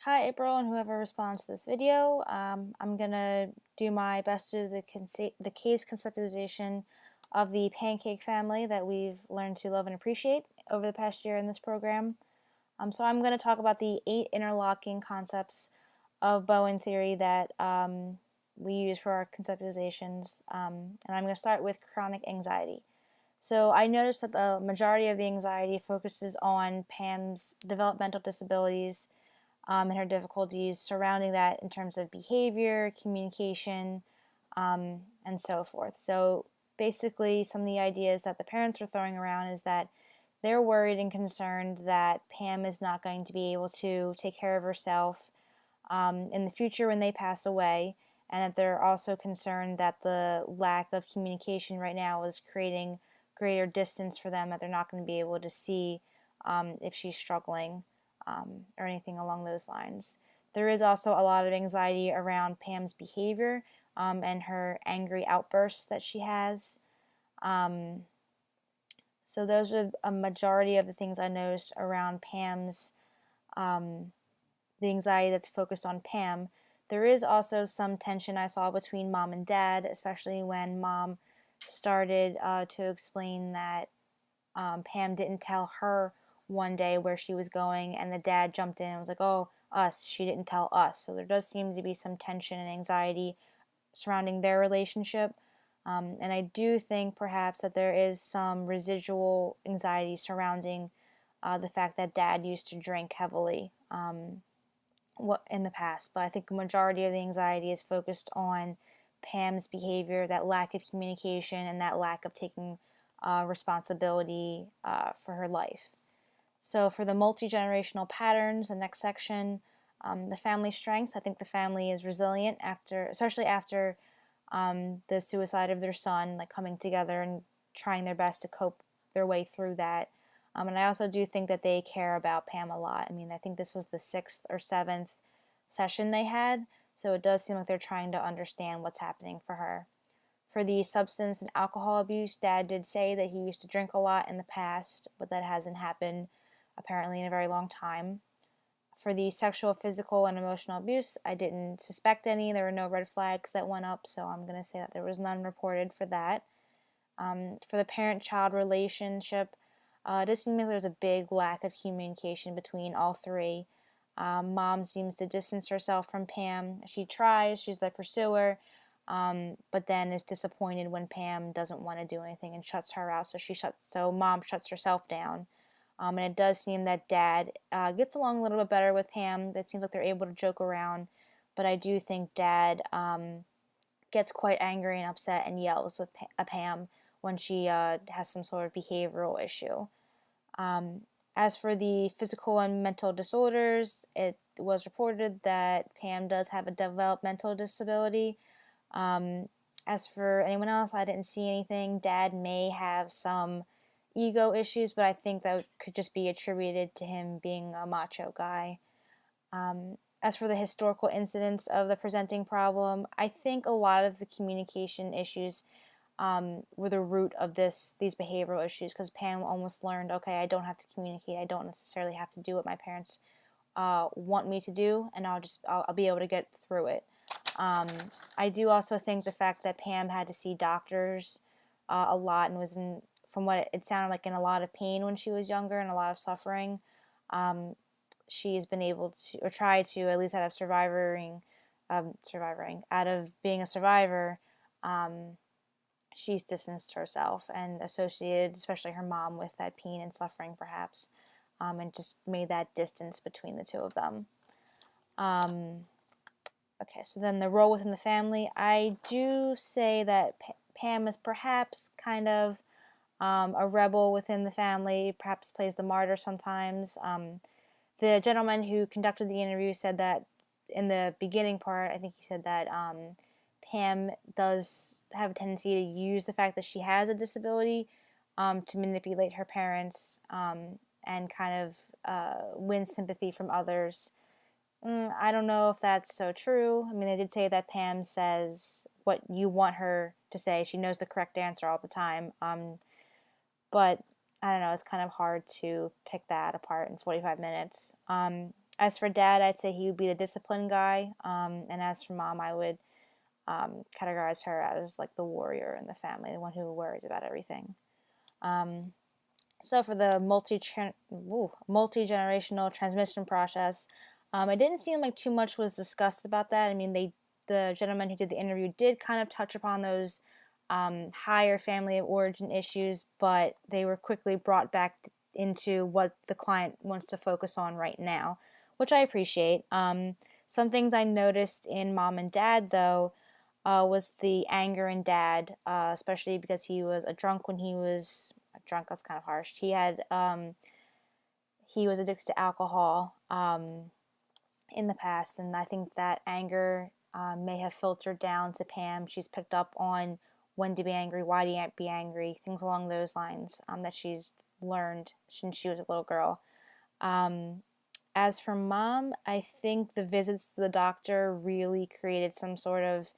Hi April and whoever responds to this video. I'm gonna do my best to do the case conceptualization of the pancake family that we've learned to love and appreciate over the past year in this program. So I'm going to talk about the 8 interlocking concepts of Bowen theory that we use for our conceptualizations, and I'm going to start with chronic anxiety. So I noticed that the majority of the anxiety focuses on Pam's developmental disabilities and her difficulties surrounding that in terms of behavior, communication, and so forth. So basically, some of the ideas that the parents are throwing around is that they're worried and concerned that Pam is not going to be able to take care of herself in the future when they pass away, and that they're also concerned that the lack of communication right now is creating greater distance for them, that they're not going to be able to see if she's struggling or anything along those lines. There is also a lot of anxiety around Pam's behavior and her angry outbursts that she has. So those are a majority of the things I noticed around Pam's, the anxiety that's focused on Pam. There is also some tension I saw between mom and dad, especially when mom started to explain that Pam didn't tell her one day where she was going, and the dad jumped in and was like, oh, us, she didn't tell us. So there does seem to be some tension and anxiety surrounding their relationship. And I do think perhaps that there is some residual anxiety surrounding the fact that dad used to drink heavily in the past. But I think the majority of the anxiety is focused on Pam's behavior, that lack of communication, and that lack of taking responsibility for her life. So for the multi-generational patterns, the next section, the family strengths, I think the family is resilient after, especially after the suicide of their son, like coming together and trying their best to cope their way through that. And I also do think that they care about Pam a lot. I mean, I think this was the 6th or 7th session they had, so it does seem like they're trying to understand what's happening for her. For the substance and alcohol abuse, Dad did say that he used to drink a lot in the past, but that hasn't happened apparently in a very long time. For the sexual, physical, and emotional abuse, I didn't suspect any. There were no red flags that went up, so I'm going to say that there was none reported for that. For the parent-child relationship, it does seem like there's a big lack of communication between all three. Mom seems to distance herself from Pam. She tries, she's the pursuer, but then is disappointed when Pam doesn't want to do anything and shuts her out. So mom shuts herself down. And it does seem that dad gets along a little bit better with Pam. It seems like they're able to joke around, but I do think dad gets quite angry and upset and yells with Pam when she has some sort of behavioral issue. As for the physical and mental disorders, it was reported that Pam does have a developmental disability. As for anyone else, I didn't see anything. Dad may have some ego issues, but I think that could just be attributed to him being a macho guy. As for the historical incidents of the presenting problem, I think a lot of the communication issues were the root of these behavioral issues, because Pam almost learned, okay, I don't have to communicate. I don't necessarily have to do what my parents want me to do, and I'll be able to get through it. I do also think the fact that Pam had to see doctors a lot and was from what it sounded like, in a lot of pain when she was younger and a lot of suffering. She's been able to, or tried to, at least out of out of being a survivor, she's distanced herself and associated, especially her mom, with that pain and suffering, perhaps, and just made that distance between the two of them. Okay, so then the role within the family, I do say that Pam is perhaps kind of a rebel within the family, perhaps plays the martyr sometimes. The gentleman who conducted the interview said that in the beginning part, I think he said that Pam does have a tendency to use the fact that she has a disability to manipulate her parents and kind of win sympathy from others. I don't know if that's so true. I mean, they did say that Pam says what you want her to say. She knows the correct answer all the time. But I don't know, it's kind of hard to pick that apart in 45 minutes. As for dad, I'd say he would be the disciplined guy. And as for mom, I would categorize her as like the warrior in the family, the one who worries about everything. Um, so for the multi-generational transmission process, it didn't seem like too much was discussed about that. I mean, the gentleman who did the interview did kind of touch upon those higher family of origin issues, but they were quickly brought back into what the client wants to focus on right now, which I appreciate. Some things I noticed in mom and dad, though, was the anger in dad, especially because he was a drunk when he was drunk. That's kind of harsh. He was addicted to alcohol in the past, and I think that anger may have filtered down to Pam. She's picked up on when to be angry, why to be angry, things along those lines that she's learned since she was a little girl. As for mom, I think the visits to the doctor really created some sort of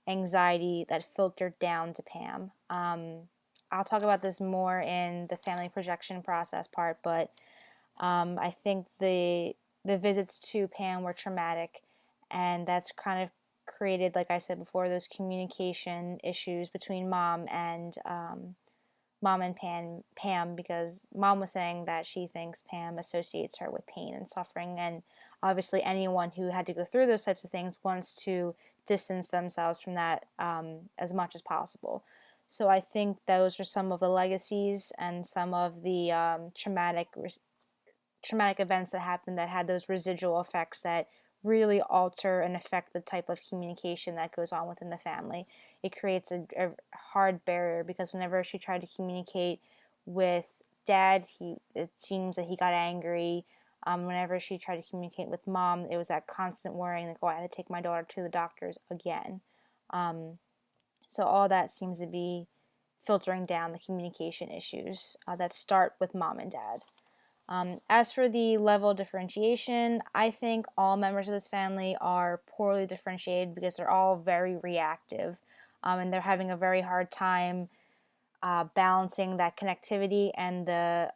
anxiety that filtered down to Pam. I'll talk about this more in the family projection process part, but I think the visits to Pam were traumatic, and that's kind of created, like I said before, those communication issues between mom and Pam, because mom was saying that she thinks Pam associates her with pain and suffering, and obviously anyone who had to go through those types of things wants to distance themselves from that as much as possible. So I think those are some of the legacies and some of the traumatic events that happened that had those residual effects that really alter and affect the type of communication that goes on within the family. It creates a hard barrier because whenever she tried to communicate with dad, it seems that he got angry. Whenever she tried to communicate with mom, it was that constant worrying, like, oh, I had to take my daughter to the doctors again. So all that seems to be filtering down the communication issues that start with mom and dad. As for the level of differentiation, I think all members of this family are poorly differentiated because they're all very reactive, and they're having a very hard time balancing that connectivity and the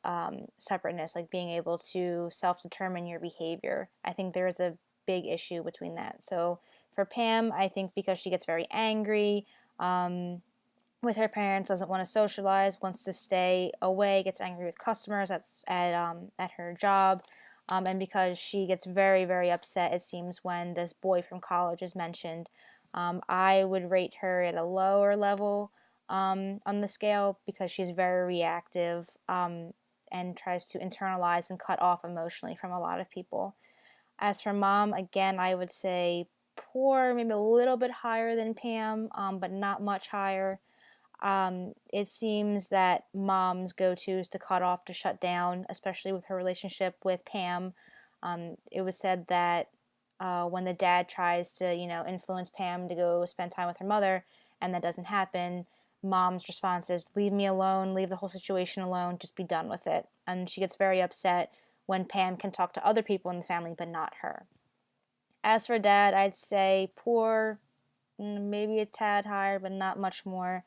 separateness, like being able to self-determine your behavior. I think there is a big issue between that. So for Pam, I think because she gets very angry, with her parents, doesn't want to socialize, wants to stay away, gets angry with customers at her job, and because she gets very, very upset, it seems, when this boy from college is mentioned. I would rate her at a lower level on the scale because she's very reactive and tries to internalize and cut off emotionally from a lot of people. As for mom, again, I would say poor, maybe a little bit higher than Pam, but not much higher. It seems that mom's go-to is to cut off, to shut down, especially with her relationship with Pam. It was said that when the dad tries to, influence Pam to go spend time with her mother, and that doesn't happen, mom's response is, leave me alone, leave the whole situation alone, just be done with it. And she gets very upset when Pam can talk to other people in the family, but not her. As for dad, I'd say poor, maybe a tad higher, but not much more.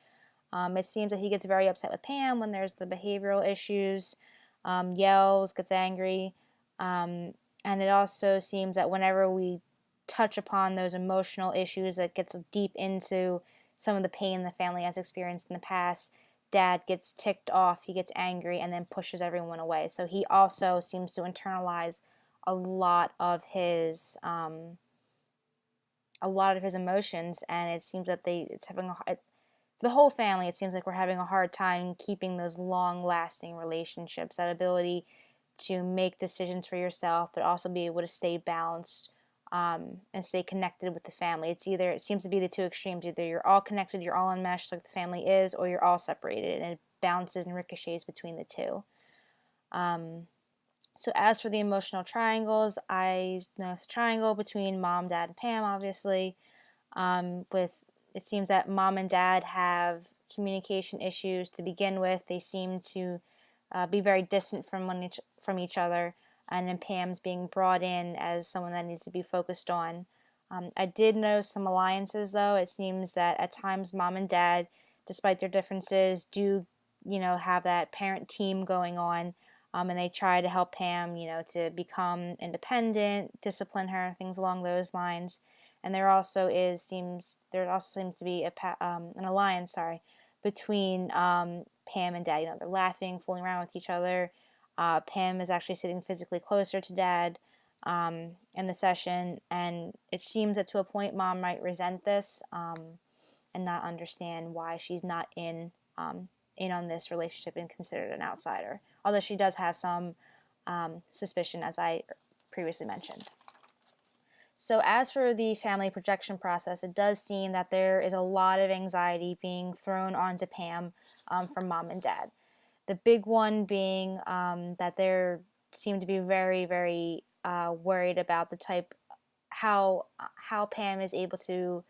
It seems that he gets very upset with Pam when there's the behavioral issues, yells, gets angry. And it also seems that whenever we touch upon those emotional issues that gets deep into some of the pain the family has experienced in the past, dad gets ticked off, he gets angry, and then pushes everyone away. So he also seems to internalize a lot of his emotions, and it seems that it's having the whole family, it seems like we're having a hard time keeping those long-lasting relationships, that ability to make decisions for yourself, but also be able to stay balanced and stay connected with the family. It seems to be the two extremes. Either you're all connected, you're all enmeshed like the family is, or you're all separated, and it bounces and ricochets between the two. So as for the emotional triangles, I know it's a triangle between mom, dad, and Pam, obviously. With it seems that mom and dad have communication issues to begin with. They seem to be very distant from each other, and then Pam's being brought in as someone that needs to be focused on. I did notice some alliances, though. It seems that at times mom and dad, despite their differences, do have that parent team going on. And they try to help Pam, to become independent, discipline her, things along those lines. And there also seems to be an alliance, sorry, between Pam and Dad. They're laughing, fooling around with each other. Pam is actually sitting physically closer to Dad in the session, and it seems that to a point, Mom might resent this and not understand why she's not in on this relationship and considered an outsider. Although she does have some suspicion, as I previously mentioned. So as for the family projection process, it does seem that there is a lot of anxiety being thrown onto Pam from Mom and Dad. The big one being that they seem to be very, very worried about how Pam is able to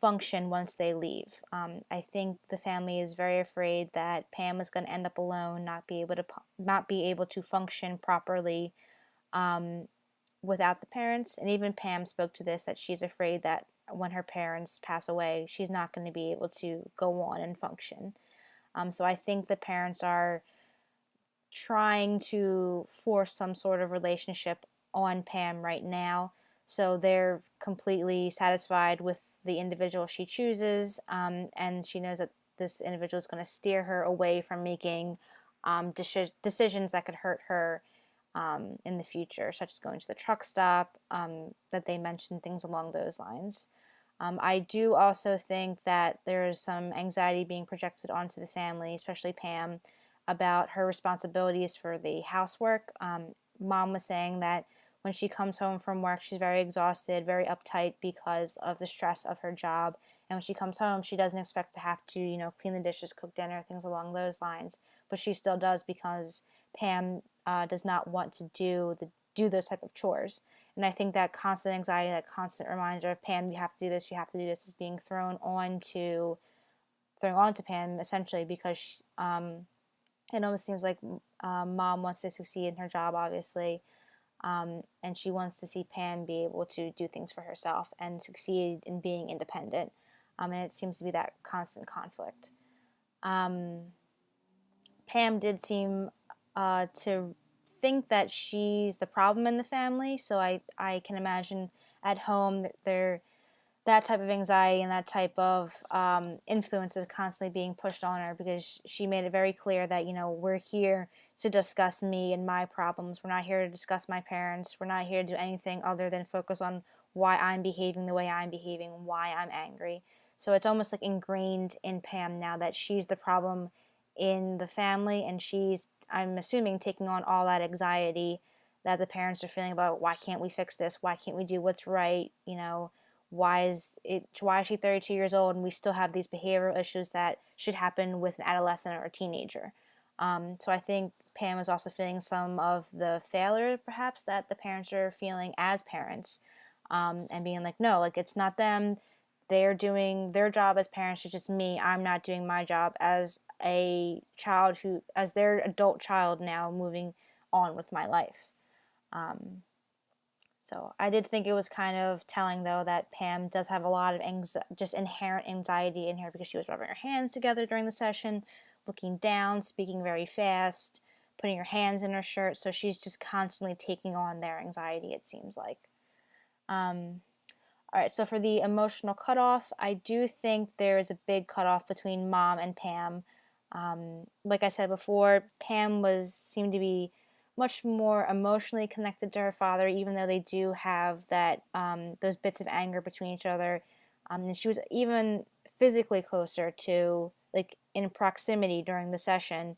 function once they leave. I think the family is very afraid that Pam is going to end up alone, not be able to function properly without the parents. And even Pam spoke to this, that she's afraid that when her parents pass away, she's not going to be able to go on and function. So I think the parents are trying to force some sort of relationship on Pam right now. So they're completely satisfied with the individual she chooses, and she knows that this individual is going to steer her away from making decisions that could hurt her in the future, such as going to the truck stop, that they mentioned, things along those lines. I do also think that there is some anxiety being projected onto the family, especially Pam, about her responsibilities for the housework. Mom was saying that when she comes home from work, she's very exhausted, very uptight because of the stress of her job. And when she comes home, she doesn't expect to have to, clean the dishes, cook dinner, things along those lines. But she still does because Pam does not want to do those type of chores. And I think that constant anxiety, that constant reminder of Pam, you have to do this, is being thrown onto Pam essentially because it almost seems like Mom wants to succeed in her job, obviously, and she wants to see Pam be able to do things for herself and succeed in being independent. And it seems to be that constant conflict. Pam did seem to think that she's the problem in the family, so I can imagine at home that type of anxiety and that type of influence is constantly being pushed on her, because she made it very clear that, we're here to discuss me and my problems. We're not here to discuss my parents. We're not here to do anything other than focus on why I'm behaving the way I'm behaving, why I'm angry. So it's almost like ingrained in Pam now that she's the problem in the family, and she's, I'm assuming, taking on all that anxiety that the parents are feeling about why can't we fix this? Why can't we do what's right? Why is she 32 years old and we still have these behavioral issues that should happen with an adolescent or a teenager? So I think Pam is also feeling some of the failure, perhaps, that the parents are feeling as parents, and being like, no, like, it's not them. They're doing their job as parents. It's just me. I'm not doing my job as as their adult child now, moving on with my life. So I did think it was kind of telling, though, that Pam does have a lot of just inherent anxiety in here, because she was rubbing her hands together during the session, looking down, speaking very fast, putting her hands in her shirt. So she's just constantly taking on their anxiety, it seems like. All right, so for the emotional cutoff, I do think there is a big cutoff between Mom and Pam. Like I said before, Pam seemed to be much more emotionally connected to her father, even though they do have those bits of anger between each other. And she was even physically closer to, like, in proximity during the session,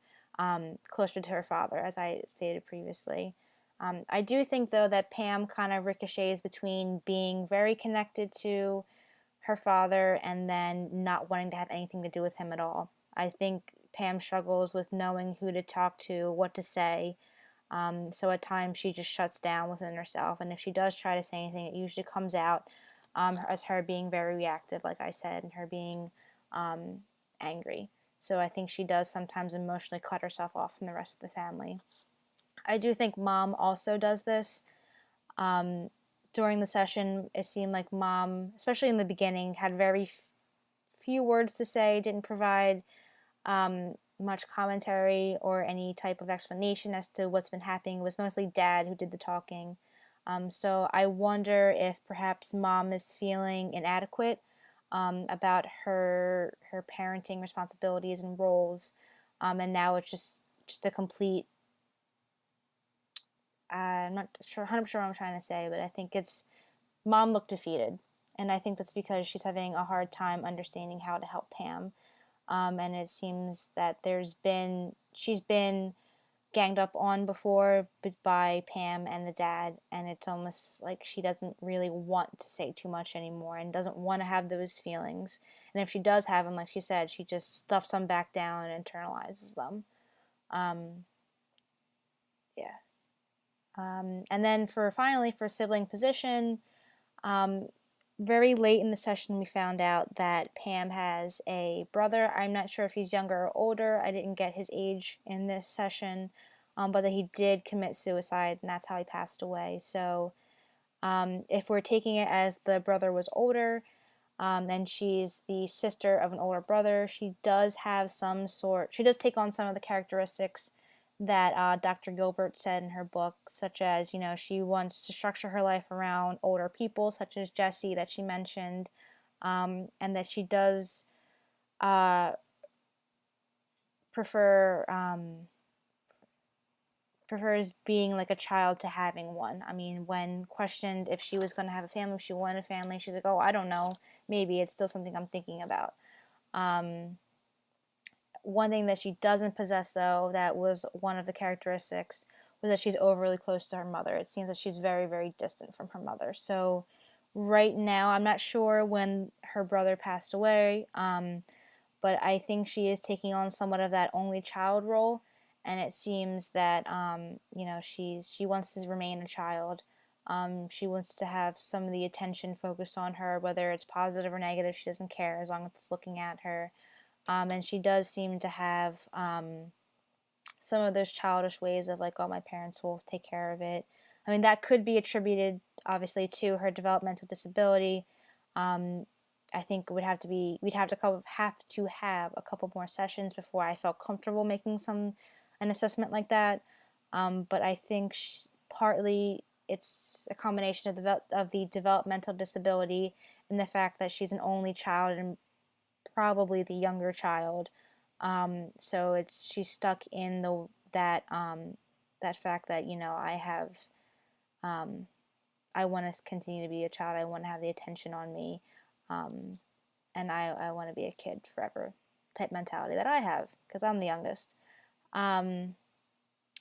closer to her father, as I stated previously. I do think, though, that Pam kind of ricochets between being very connected to her father and then not wanting to have anything to do with him at all. I think Pam struggles with knowing who to talk to, what to say. So at times she just shuts down within herself, and if she does try to say anything, it usually comes out as her being very reactive, like I said, and her being angry. So I think she does sometimes emotionally cut herself off from the rest of the family. I do think Mom also does this. During the session, it seemed like Mom, especially in the beginning, had very few words to say, didn't provide much commentary or any type of explanation as to what's been happening. It was mostly Dad who did the talking. So I wonder if perhaps Mom is feeling inadequate about her parenting responsibilities and roles, and now it's just a complete. I'm not sure 100% sure what I'm trying to say, but I think it's Mom looked defeated, and I think that's because she's having a hard time understanding how to help Pam. And it seems that she's been ganged up on before by Pam and the dad, and it's almost like she doesn't really want to say too much anymore and doesn't want to have those feelings. And if she does have them, like she said, she just stuffs them back down and internalizes them. Um, yeah. And then finally for sibling position, um, very late in the session, we found out that Pam has a brother. I'm not sure if he's younger or older. I didn't get his age in this session, but that he did commit suicide, and that's how he passed away. So, if we're taking it as the brother was older, and she's the sister of an older brother, she does take on some of the characteristics that Dr. Gilbert said in her book, such as, she wants to structure her life around older people, such as Jesse that she mentioned, and that she does uh, prefers being like a child to having one. I mean, when questioned if she was going to have a family, if she wanted a family, she's like, oh, I don't know, maybe it's still something I'm thinking about. One thing that she doesn't possess, though, that was one of the characteristics, was that she's overly close to her mother. It seems that she's very, very distant from her mother. So right now, I'm not sure when her brother passed away, but I think she is taking on somewhat of that only child role, and it seems that she wants to remain a child. She wants to have some of the attention focused on her, whether it's positive or negative. She doesn't care as long as it's looking at her. And she does seem to have some of those childish ways of like, oh, my parents will take care of it. I mean, that could be attributed, obviously, to her developmental disability. I think we'd have to have a couple more sessions before I felt comfortable making an assessment like that. But I think partly it's a combination of the developmental disability and the fact that she's an only child and probably the younger child. So she's stuck in that fact that I want to continue to be a child. I want to have the attention on me, and I want to be a kid forever type mentality that I have because I'm the youngest.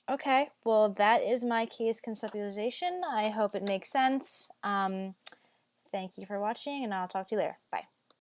Okay, well that is my case conceptualization. I hope it makes sense. Thank you for watching, and I'll talk to you later. Bye.